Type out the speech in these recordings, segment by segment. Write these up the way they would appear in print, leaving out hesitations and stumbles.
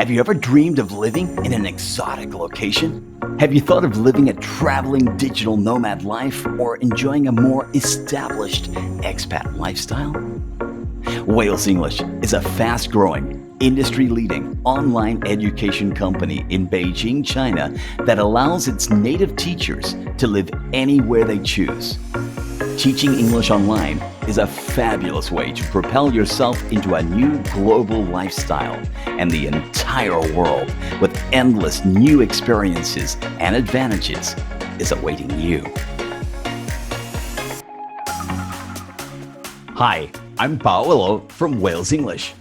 Have you ever dreamed of living in an exotic location? Have you thought of living a traveling digital nomad life or enjoying a more established expat lifestyle? Wales English is a fast-growing, industry-leading online education company in Beijing, China that allows its native teachers to live anywhere they choose. Teaching English online is a fabulous way to propel yourself into a new global lifestyle and the entire world with endless new experiences and advantages is awaiting you. Hi, I'm Paolo from Wales English.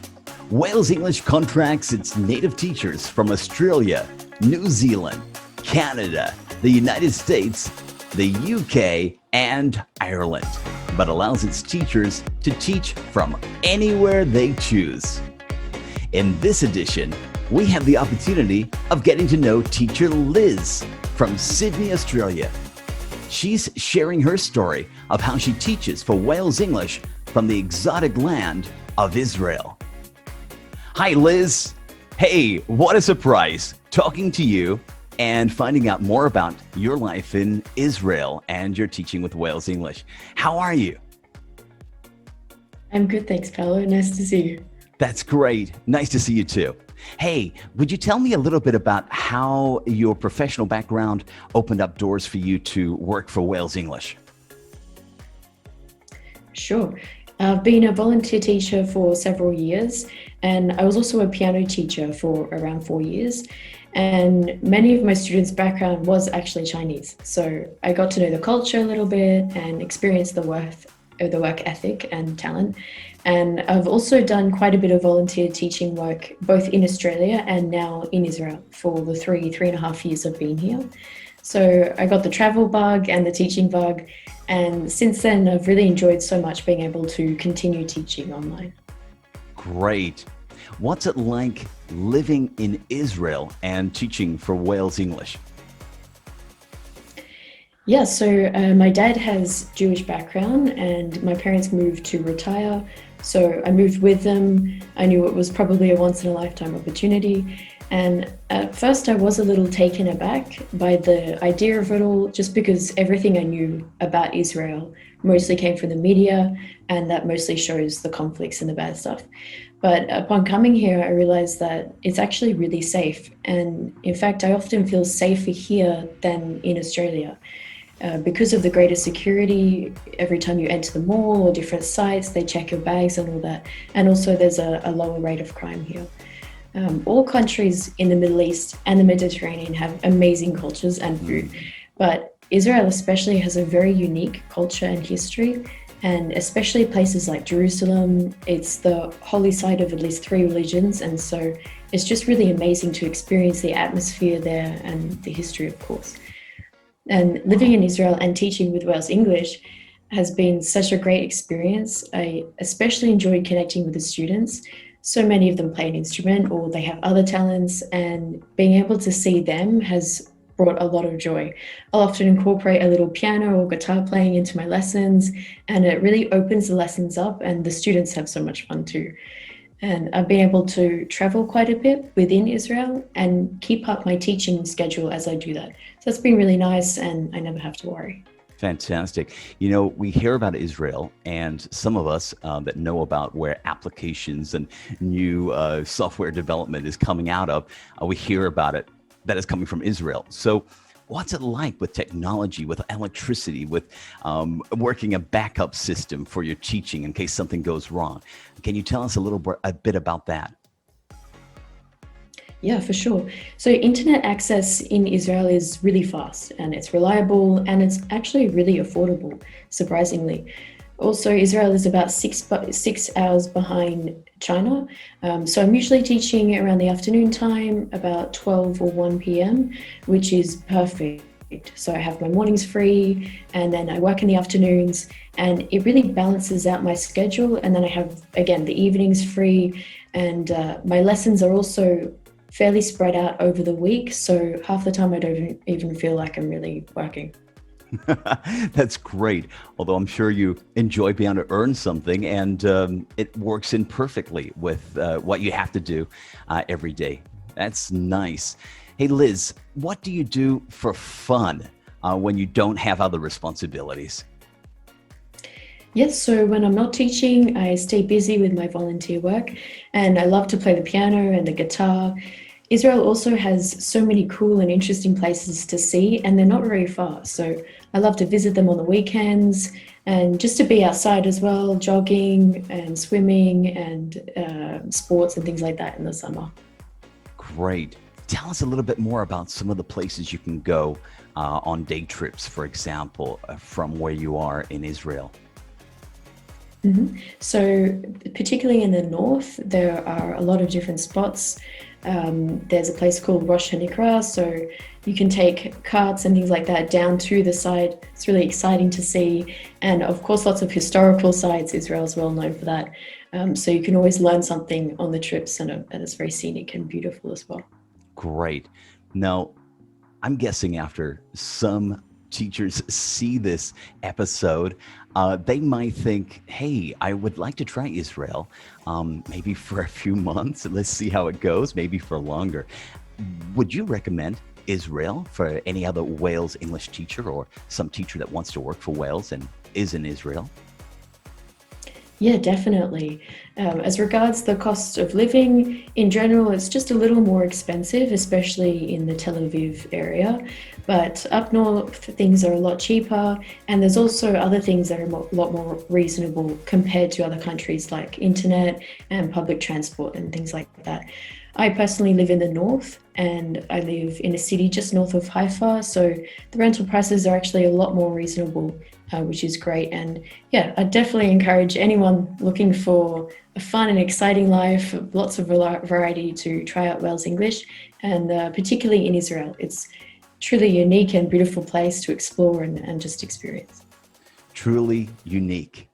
Wales English contracts its native teachers from Australia, New Zealand, Canada, the United States, the UK, and Ireland, but allows its teachers to teach from anywhere they choose. In this edition, we have the opportunity of getting to know teacher Liz from Sydney, Australia. She's sharing her story of how she teaches for Wales English from the exotic land of Israel. Hi, Liz. Hey, what a surprise talking to you and finding out more about your life in Israel and your teaching with Wales English. How are you? I'm good, thanks, Paolo. Nice to see you. That's great. Nice to see you too. Hey, would you tell me a little bit about how your professional background opened up doors for you to work for Wales English? Sure. I've been a volunteer teacher for several years, and I was also a piano teacher for around 4 years. And many of my students' background was actually Chinese. So I got to know the culture a little bit and experience the work ethic and talent. And I've also done quite a bit of volunteer teaching work, both in Australia and now in Israel for the three and a half years I've been here. So I got the travel bug and the teaching bug. And since then, I've really enjoyed so much being able to continue teaching online. Great. What's it like living in Israel and teaching for Wales English? Yeah, so my dad has Jewish background and my parents moved to retire. So I moved with them. I knew it was probably a once in a lifetime opportunity. And at first I was a little taken aback by the idea of it all, just because everything I knew about Israel mostly came from the media, and that mostly shows the conflicts and the bad stuff. But upon coming here, I realized that it's actually really safe. And in fact, I often feel safer here than in Australia. Because of the greater security, every time you enter the mall or different sites, they check your bags and all that. And also there's a lower rate of crime here. All countries in the Middle East and the Mediterranean have amazing cultures and food, but Israel especially has a very unique culture and history, and especially places like Jerusalem. It's the holy site of at least 3 religions, and so it's just really amazing to experience the atmosphere there and the history, of course. And living in Israel and teaching with Wales English has been such a great experience. I especially enjoyed connecting with the students. So many of them play an instrument or they have other talents, and being able to see them has brought a lot of joy. I'll often incorporate a little piano or guitar playing into my lessons, and it really opens the lessons up, and the students have so much fun too. And I've been able to travel quite a bit within Israel and keep up my teaching schedule as I do that. So that's been really nice, and I never have to worry. Fantastic. You know, we hear about Israel, and some of us that know about where applications and new software development is coming out of, we hear about it that is coming from Israel. So what's it like with technology, with electricity, with working a backup system for your teaching in case something goes wrong? Can you tell us a bit about that? Yeah, for sure. So internet access in Israel is really fast and it's reliable and it's actually really affordable, surprisingly. Also, Israel is about 6 hours behind China. So I'm usually teaching around the afternoon time, about 12 or 1 p.m., which is perfect. So I have my mornings free and then I work in the afternoons, and it really balances out my schedule. And then I have, again, the evenings free, and my lessons are also fairly spread out over the week. So half the time I don't even feel like I'm really working. That's great. Although I'm sure you enjoy being able to earn something, and it works in perfectly with what you have to do every day. That's nice. Hey, Liz, what do you do for fun when you don't have other responsibilities? Yes, so when I'm not teaching, I stay busy with my volunteer work and I love to play the piano and the guitar. Israel also has so many cool and interesting places to see, and they're not very far. So I love to visit them on the weekends and just to be outside as well, jogging and swimming and sports and things like that in the summer. Great. Tell us a little bit more about some of the places you can go on day trips, for example, from where you are in Israel. So, particularly in the north, there are a lot of different spots. There's a place called Rosh Hanikra, so you can take carts and things like that down to the side. It's really exciting to see. And of course, lots of historical sites. Israel is well known for that. So you can always learn something on the trips, and it's very scenic and beautiful as well. Great. Now, I'm guessing after some teachers see this episode, they might think, hey, I would like to try Israel, maybe for a few months. Let's see how it goes, maybe for longer. Would you recommend Israel for any other Wales English teacher or some teacher that wants to work for Wales and is in Israel? Yeah, definitely. As regards the cost of living, in general, it's just a little more expensive, especially in the Tel Aviv area. But up north, things are a lot cheaper, and there's also other things that are a lot more reasonable compared to other countries like internet and public transport and things like that. I personally live in the north and I live in a city just north of Haifa, so the rental prices are actually a lot more reasonable, which is great. And yeah, I definitely encourage anyone looking for a fun and exciting life, lots of variety to try out Wales English, and particularly in Israel. It's truly unique and beautiful place to explore and just experience. Truly unique.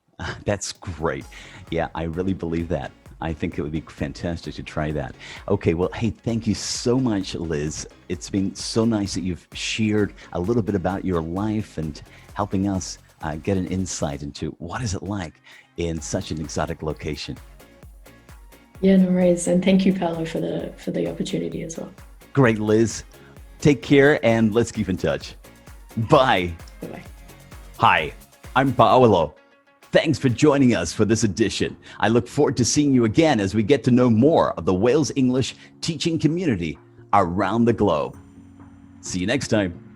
That's great. Yeah, I really believe that. I think it would be fantastic to try that. Okay, well, hey, thank you so much, Liz. It's been so nice that you've shared a little bit about your life and helping us get an insight into what is it like in such an exotic location. Yeah, no worries. And thank you, Paolo, for the opportunity as well. Great, Liz. Take care and let's keep in touch. Bye. Bye-bye. Hi, I'm Paolo. Thanks for joining us for this edition. I look forward to seeing you again as we get to know more of the Wales English teaching community around the globe. See you next time.